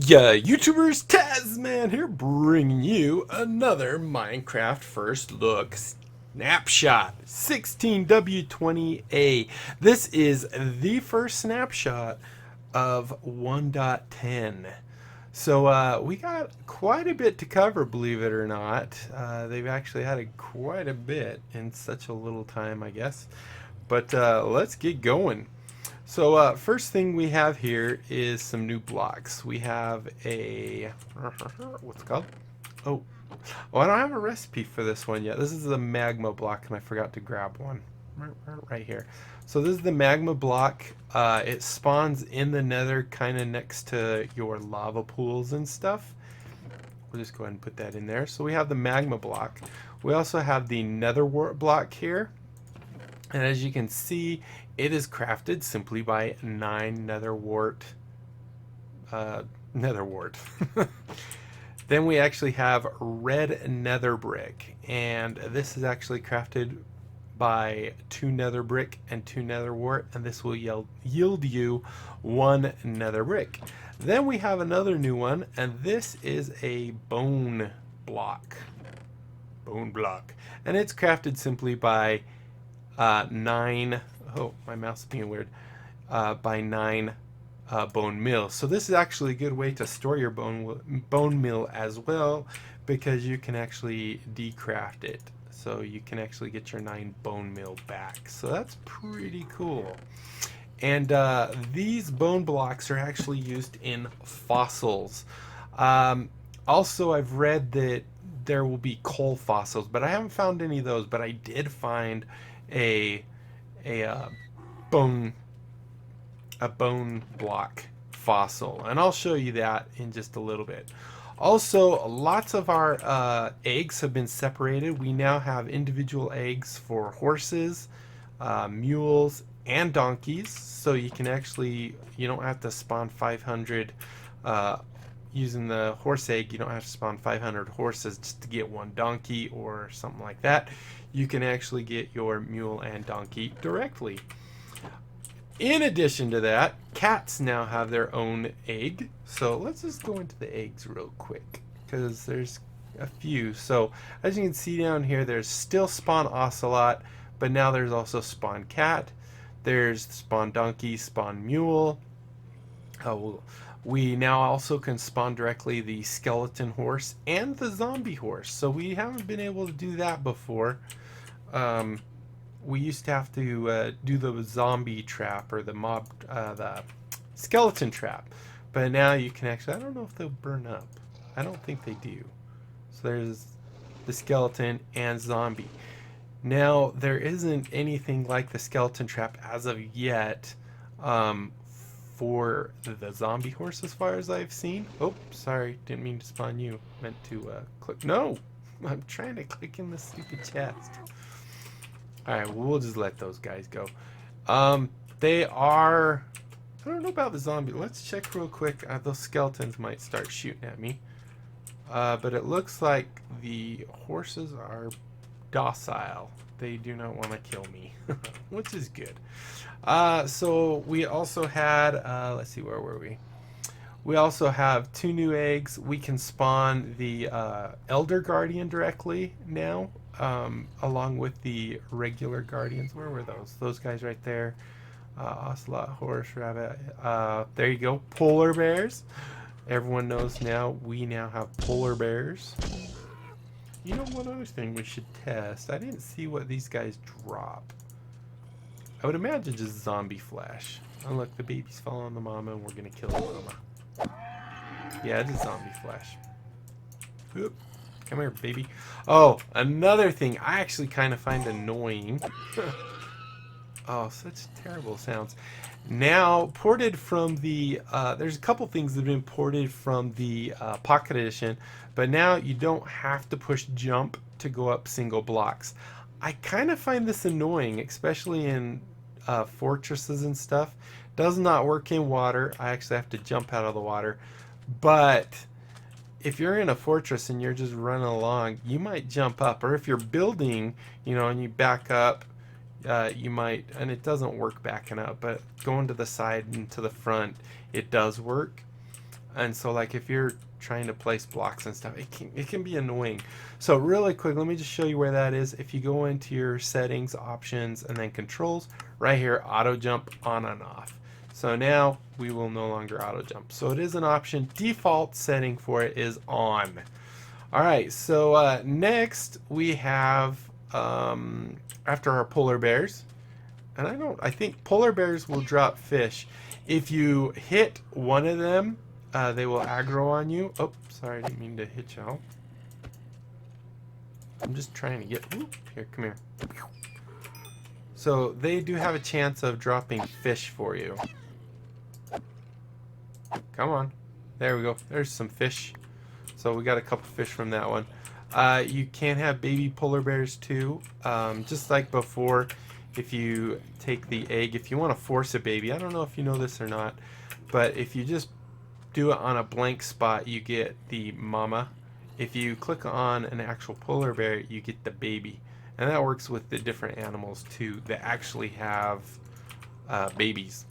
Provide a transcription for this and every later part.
Yeah, YouTubers, Tasman here, bringing you another Minecraft first look snapshot 16w20a. This is the first snapshot of 1.10. So we got quite a bit to cover, believe it or not. They've actually had quite a bit in such a little time, I guess. But let's get going. So first thing we have here is some new blocks. We have a what's it called? Oh, I don't have a recipe for this one yet. This is the magma block, and I forgot to grab one right here. So this is the magma block. It spawns in the Nether, kind of next to your lava pools and stuff. We'll just go ahead and put that in there. So we have the magma block. We also have the Nether Wart block here. And as you can see, it is crafted simply by 9 nether wart. Then we actually have red nether brick, and this is actually crafted by 2 nether brick and 2 nether wart, and this will yield you 1 nether brick. Then we have another new one, and this is a bone block. And it's crafted simply by 9, oh, my mouse is being weird, by 9 bone meal. So this is actually a good way to store your bone meal as well, because you can actually decraft it. So you can actually get your 9 bone meal back. So that's pretty cool. And these bone blocks are actually used in fossils. Also, I've read that there will be coal fossils, but I haven't found any of those. But I did find a bone block fossil, and I'll show you that in just a little bit. Also, lots of our eggs have been separated. We now have individual eggs for horses, mules, and donkeys, so you can actually, you don't have to spawn 500 using the horse egg. You don't have to spawn 500 horses just to get 1 donkey or something like that. You can actually get your mule and donkey directly. In addition to that, cats now have their own egg. So let's just go into the eggs real quick, because there's a few. So as you can see down here, there's still spawn ocelot, but now there's also spawn cat. There's spawn donkey, spawn mule. We now also can spawn directly the skeleton horse and the zombie horse. So we haven't been able to do that before. We used to have to do the zombie trap, or the skeleton trap. But now you can actually, I don't know if they'll burn up. I don't think they do. So there's the skeleton and zombie. Now, there isn't anything like the skeleton trap as of yet for the zombie horse, as far as I've seen. Oh, sorry, didn't mean to spawn you. Meant to click. No! I'm trying to click in the stupid chest. Alright, well, we'll just let those guys go. They are... I don't know about the zombie. Let's check real quick. Those skeletons might start shooting at me. But it looks like the horses are docile. They do not want to kill me, which is good. So we also had, let's see, where were we? We also have 2 new eggs. We can spawn the Elder Guardian directly now, along with the regular Guardians. Where were those? Those guys right there. Ocelot, horse, rabbit. There you go. Polar bears. Everyone knows now. We now have polar bears. You know, one other thing we should test. I didn't see what these guys drop. I would imagine just zombie flesh. Oh, look, the babies fall on the mama, and we're gonna kill the mama. Yeah, it's zombie flesh. Oop. Come here, baby. Oh, another thing I actually kind of find annoying. Oh, such terrible sounds. Now, ported from the... there's a couple things that have been ported from the Pocket Edition, but now you don't have to push jump to go up single blocks. I kind of find this annoying, especially in fortresses and stuff. Does not work in water. I actually have to jump out of the water. But if you're in a fortress and you're just running along, you might jump up. Or if you're building, you know, and you back up, you might, and it doesn't work backing up, but going to the side and to the front, it does work. And so like if you're trying to place blocks and stuff, it can be annoying. So really quick, let me just show you where that is. If you go into your settings, options, and then controls, right here, auto jump on and off. So now we will no longer auto jump. So it is an option. Default setting for it is on. All right, so next we have after our polar bears, and I think polar bears will drop fish. If you hit one of them, they will aggro on you. Oh, sorry, I didn't mean to hit y'all. I'm just trying to get, here, come here. So they do have a chance of dropping fish for you. Come on. There we go. There's some fish. So we got a couple fish from that one. You can have baby polar bears too. Just like before, if you take the egg, if you want to force a baby, I don't know if you know this or not, but if you just do it on a blank spot, you get the mama. If you click on an actual polar bear, you get the baby. And that works with the different animals too that actually have babies.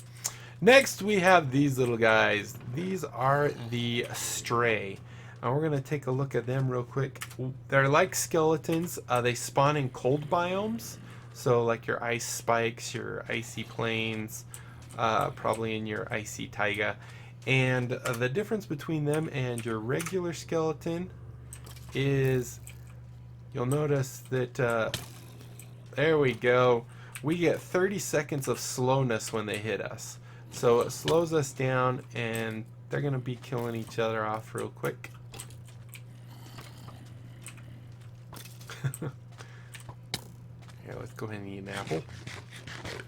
Next we have these little guys. These are the stray. And we're going to take a look at them real quick. They're like skeletons. They spawn in cold biomes. So like your ice spikes, your icy plains, probably in your icy taiga. And the difference between them and your regular skeleton is you'll notice that there we go. We get 30 seconds of slowness when they hit us. So it slows us down and they're going to be killing each other off real quick. Here, let's go ahead and eat an apple.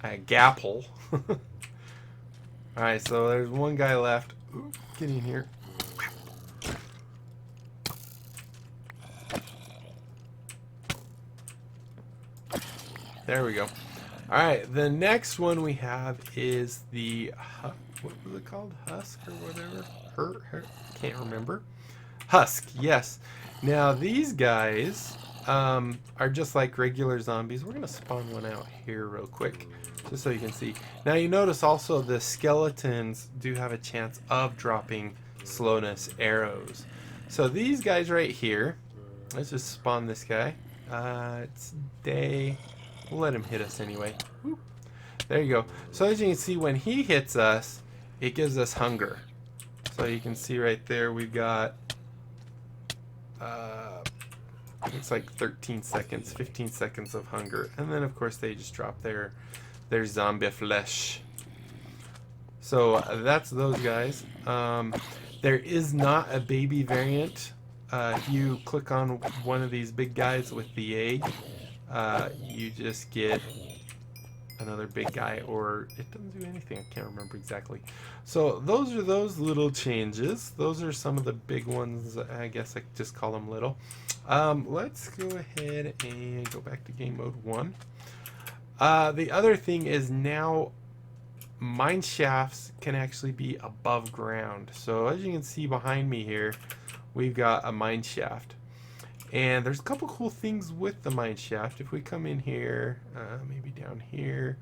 A gapple. Alright, so there's one guy left. Ooh, get in here. There we go. Alright, the next one we have is the, what was it called? Husk or whatever? Can't remember. Husk, yes. Now these guys are just like regular zombies. We're going to spawn one out here real quick, just so you can see. Now you notice also the skeletons do have a chance of dropping slowness arrows. So these guys right here, let's just spawn this guy. It's day. We'll let him hit us anyway. Whoop. There you go. So as you can see, when he hits us, it gives us hunger. So you can see right there, we've got it's like 13 seconds, 15 seconds of hunger. And then of course they just drop their zombie flesh. So that's those guys. There is not a baby variant. If you click on one of these big guys with the egg, you just get another big guy, or it doesn't do anything. I can't remember exactly. So those are those little changes. Those are some of the big ones. I guess I could just call them little. Let's go ahead and go back to game mode 1. The other thing is now Mineshafts can actually be above ground. So as you can see behind me here, we've got a mineshaft. And there's a couple cool things with the mineshaft. If we come in here, maybe down here,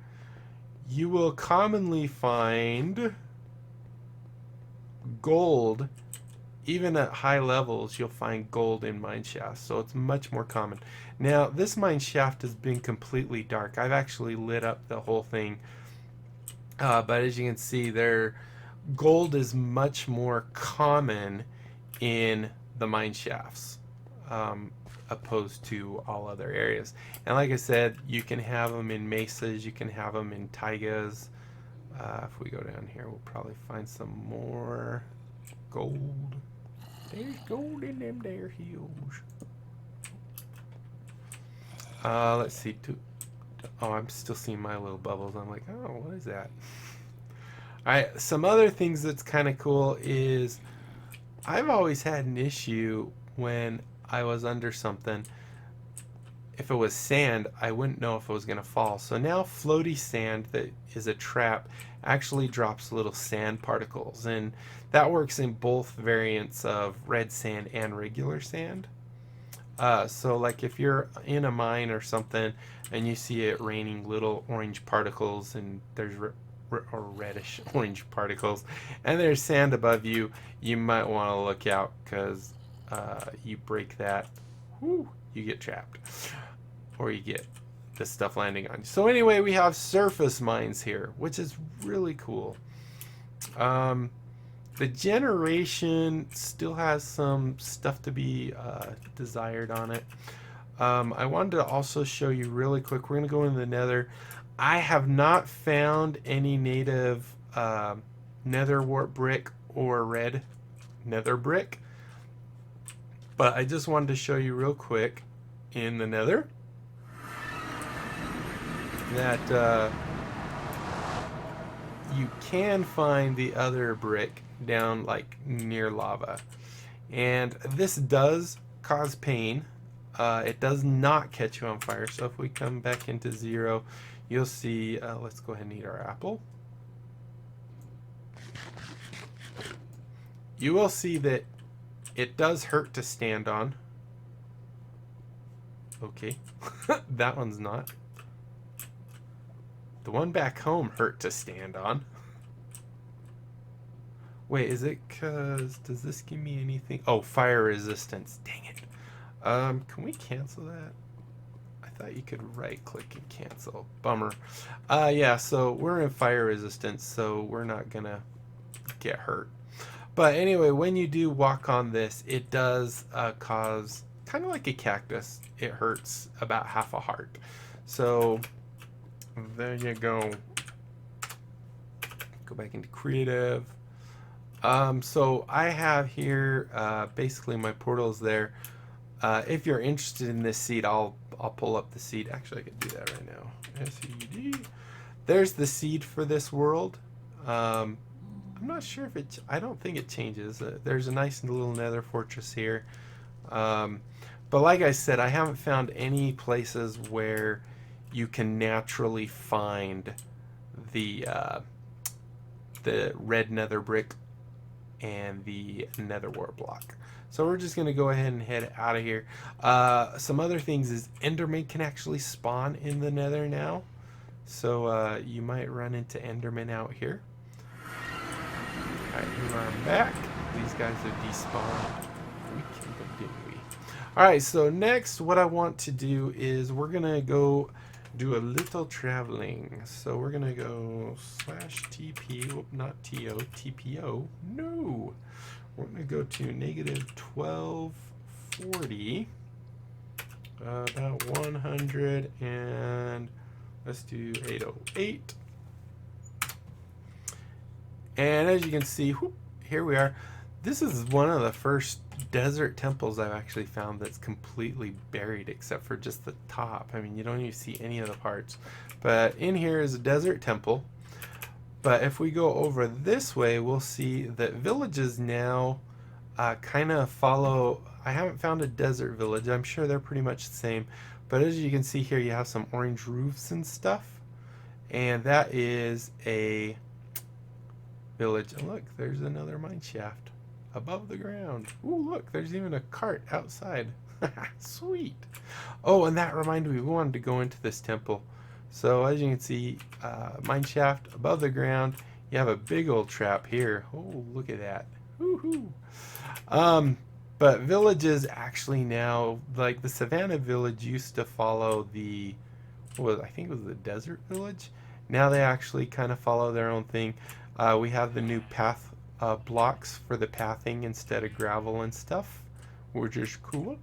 you will commonly find gold. Even at high levels, you'll find gold in mineshafts, so it's much more common. Now, this mineshaft has been completely dark. I've actually lit up the whole thing, but as you can see, gold is much more common in the mineshafts. Opposed to all other areas. And like I said, you can have them in mesas, you can have them in taigas. If we go down here, we'll probably find some more gold. There's gold in them there hills. Let's see. Oh, I'm still seeing my little bubbles. I'm like, oh, what is that? Alright, some other things that's kind of cool is I've always had an issue when I was under something. If it was sand, I wouldn't know if it was going to fall. So now floaty sand that is a trap actually drops little sand particles, and that works in both variants of red sand and regular sand. So like if you're in a mine or something and you see it raining little orange particles and there's or reddish orange particles, and there's sand above you. You might want to look out because you break that, whoo, you get trapped, or you get the stuff landing on you. So anyway, we have surface mines here, which is really cool. The generation still has some stuff to be desired on it. I wanted to also show you really quick. We're going to go into the nether. I have not found any native nether wart brick or red nether brick, but I just wanted to show you real quick in the nether that you can find the other brick down like near lava, and this does cause pain. It does not catch you on fire, so if we come back into 0, you'll see, let's go ahead and eat our apple. You will see that it does hurt to stand on. Okay, that one's not. The one back home hurt to stand on. Wait, is it because, does this give me anything? Oh, fire resistance, dang it. Can we cancel that? I thought you could right click and cancel. Bummer. Yeah, so we're in fire resistance, so we're not gonna get hurt. But anyway, when you do walk on this, it does cause, kind of like a cactus, it hurts about half a heart. So there you go. Go back into creative. So I have here basically my portals there. If you're interested in this seed, I'll pull up the seed. Actually, I could do that right now. SED. There's the seed for this world. I'm not sure if it. I don't think it changes. There's a nice little nether fortress here. But like I said, I haven't found any places where you can naturally find the red nether brick and the nether wart block. So we're just going to go ahead and head out of here. Some other things is Enderman can actually spawn in the nether now. So you might run into Enderman out here. Alright, here I'm back. These guys have despawned. We killed them, didn't we? Alright, so next what I want to do is we're going to go do a little traveling. So we're going to go /TP, whoop, not TO, TPO. No! We're going to go to -1240, about 100, and let's do 808. And as you can see, whoop, here we are. This is one of the first desert temples I've actually found that's completely buried except for just the top. I mean, you don't even see any of the parts. But in here is a desert temple. But if we go over this way, we'll see that villages now kind of follow. I haven't found a desert village. I'm sure they're pretty much the same. But as you can see here, you have some orange roofs and stuff. And that is a village. And look, there's another mine shaft above the ground. Ooh, look, there's even a cart outside. Sweet. Oh, and that reminded me, we wanted to go into this temple. So as you can see, mine shaft above the ground. You have a big old trap here. Oh, look at that. Woohoo. But villages actually now, like the Savannah village used to follow the, well, I think it was the desert village. Now they actually kind of follow their own thing. We have the new path blocks for the pathing instead of gravel and stuff, which is cool.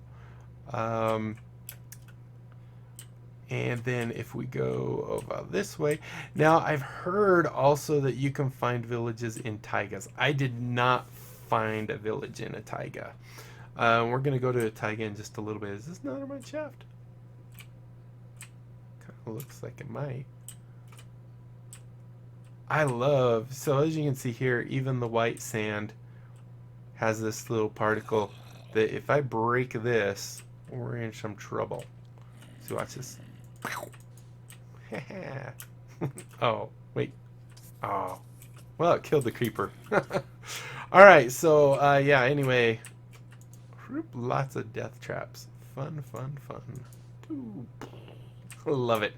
And then if we go over this way, now I've heard also that you can find villages in taigas. I did not find a village in a taiga. We're going to go to a taiga in just a little bit. Is this another mine shaft? Kind of looks like it might. I love, so as you can see here, even the white sand has this little particle that if I break this, we're in some trouble. So watch this. Oh, wait. Oh. Well, it killed the creeper. Alright, so, yeah, anyway. Lots of death traps. Fun, fun, fun. Ooh. Love it.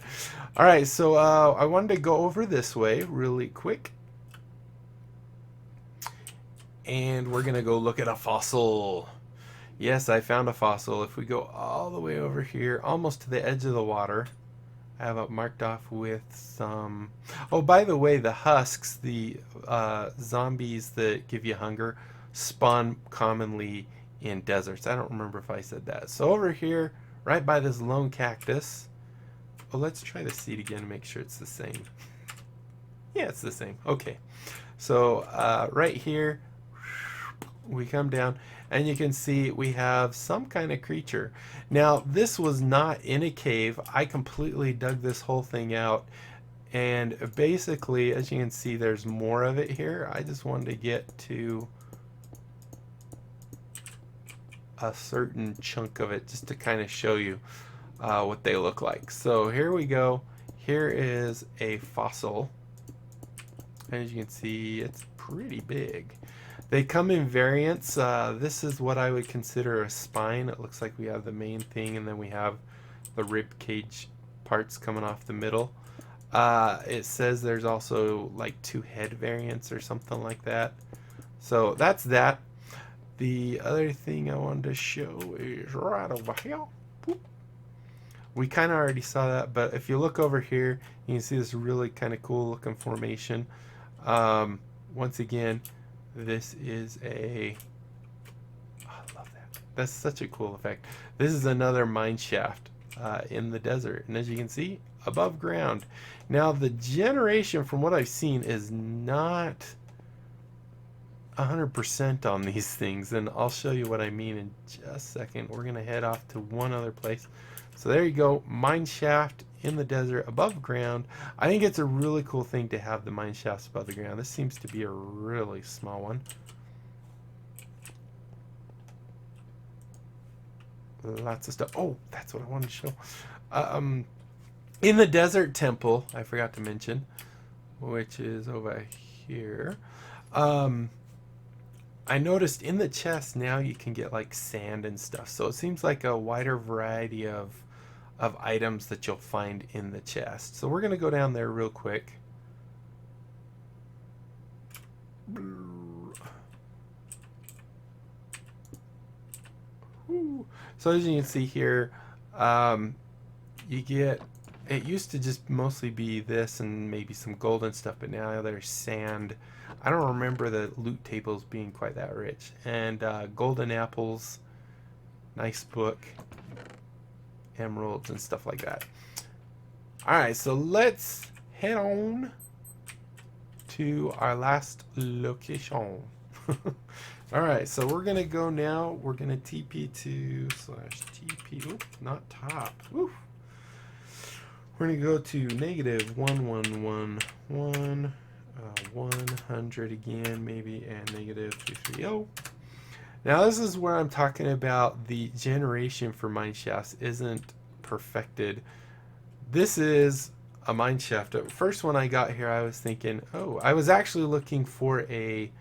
All right, so I wanted to go over this way really quick. And we're going to go look at a fossil. Yes, I found a fossil. If we go all the way over here, almost to the edge of the water, I have it marked off with some... Oh, by the way, the husks, the zombies that give you hunger, spawn commonly in deserts. I don't remember if I said that. So over here, right by this lone cactus... Oh, let's try the seed again to make sure it's the same. Yeah, it's the same. Okay. So right here, we come down and you can see we have some kind of creature. Now this was not in a cave. I completely dug this whole thing out, and basically, as you can see, there's more of it here. I just wanted to get to a certain chunk of it just to kind of show you what they look like. So here we go. Here is a fossil. As you can see, it's pretty big. They come in variants. This is what I would consider a spine. It looks like we have the main thing, and then we have the rib cage parts coming off the middle. It says there's also like 2 head variants or something like that. So that's that. The other thing I wanted to show is right over here. Boop. We kind of already saw that, but if you look over here, you can see this really kind of cool looking formation. Once again, this is a... Oh, I love that. That's such a cool effect. This is another mine shaft in the desert, and as you can see, above ground. Now the generation, from what I've seen, is not 100% on these things, and I'll show you what I mean in just a second. We're gonna head off to one other place. So there you go, mine shaft in the desert above ground. I think it's a really cool thing to have the mine shafts above the ground. This seems to be a really small one. Lots of stuff. Oh, that's what I wanted to show. In the desert temple, I forgot to mention, which is over here. I noticed in the chest now you can get like sand and stuff. So it seems like a wider variety of items that you'll find in the chest. So we're going to go down there real quick. So as you can see here, you get... It used to just mostly be this and maybe some gold and stuff, but now there's sand. I don't remember the loot tables being quite that rich. And golden apples, nice book, emeralds and stuff like that. Alright, so let's head on to our last location. Alright, so we're going to go now. We're going to TP to /TP. Oop, not top. Oof. We're going to go to -1111, 100 again, maybe, and -230. Now this is where I'm talking about the generation for mine shafts isn't perfected. This is a mine shaft. At first when I got here I was thinking, oh, I was actually looking for a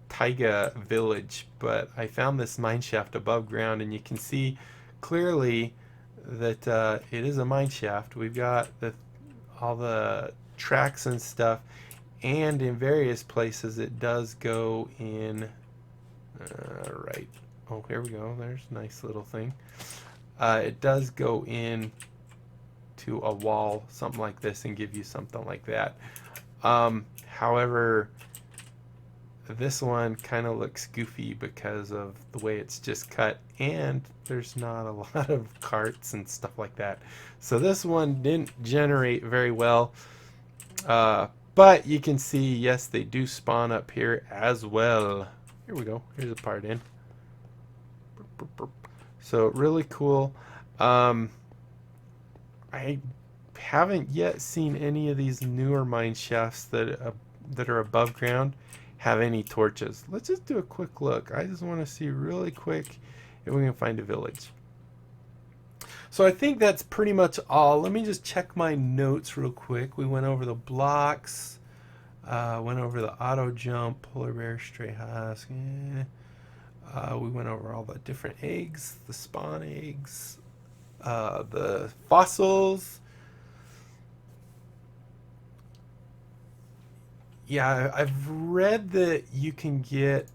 taiga village, but I found this mine shaft above ground, and you can see clearly that it is a mine shaft. We've got all the tracks and stuff, and in various places it does go in right. Oh, here we go. There's a nice little thing. It does go in to a wall, something like this, and give you something like that. However, this one kind of looks goofy because of the way it's just cut, and there's not a lot of carts and stuff like that. So this one didn't generate very well. But you can see, yes, they do spawn up here as well. Here we go. Here's a part in. So really cool. I haven't yet seen any of these newer mine shafts that are above ground have any torches. Let's just do a quick look. I just want to see really quick if we can find a village. So I think that's pretty much all. Let me just check my notes real quick. We went over the blocks, went over the auto jump, polar bear, stray husk. We went over all the different eggs, the spawn eggs. the fossils. Yeah, I've read that you can get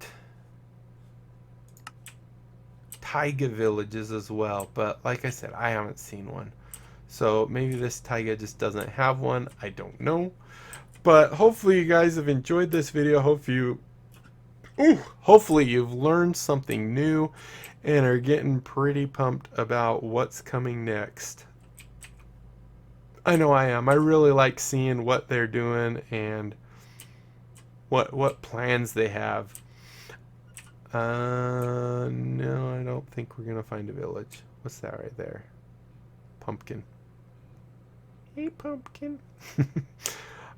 taiga villages as well, but like I said, I haven't seen one. So maybe this taiga just doesn't have one. I don't know. But hopefully you guys have enjoyed this video. Hopefully you've learned something new and are getting pretty pumped about what's coming next. I know I am. I really like seeing what they're doing and what plans they have. No, I don't think we're gonna find a village. What's that right there? Pumpkin. Hey, pumpkin.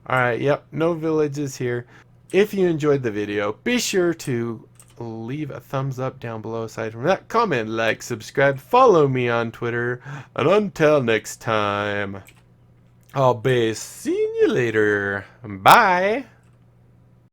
Alright, yep, no villages here. If you enjoyed the video, be sure to leave a thumbs up down below. Aside from that, comment, like, subscribe, follow me on Twitter, and until next time, I'll be seeing you later. Bye!